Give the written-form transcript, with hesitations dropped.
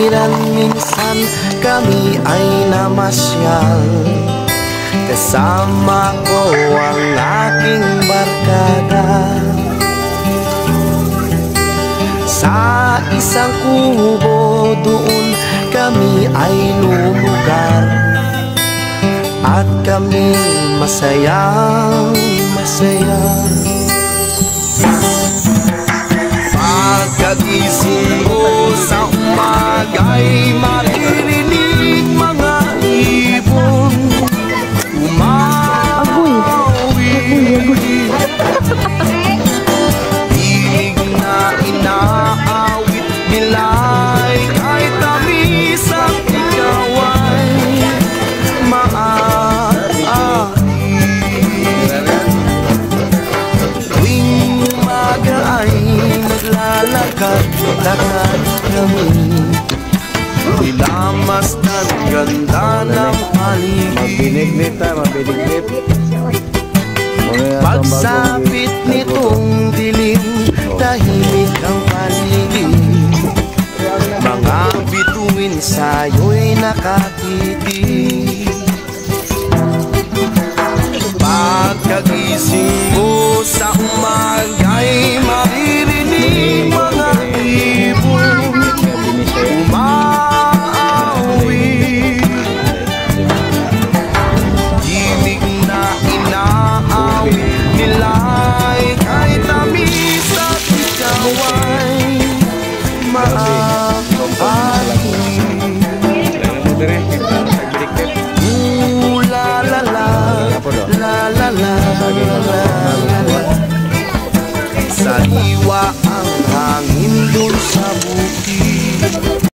kapaligiran. Minsan kami ay namasyal, kasama ko ang aking barkada. Sa isang kubo doon kami ay lumugar, at kami masayang masaya. Pagkagising ko sa umaga'y maririnig mga ibon umawit. Tinig na inaawit nila'y kahit tamis ang ikaw ay maaari. Tuwing umaga ay naglalakad-lakad kami, nilamasdan ganda ng paligid. Pagsapit nitong dilim, tahimik ang paligid. Mga bituin sa'yo'y nakatitig. Pagkagising ko sa umaga'y maririnig mga ibon umawit. Tinig na inaawit nila'y kahit tamis at ikaw ay maaari. La la la, la la la, sariwa ang hangin dun sa bukid.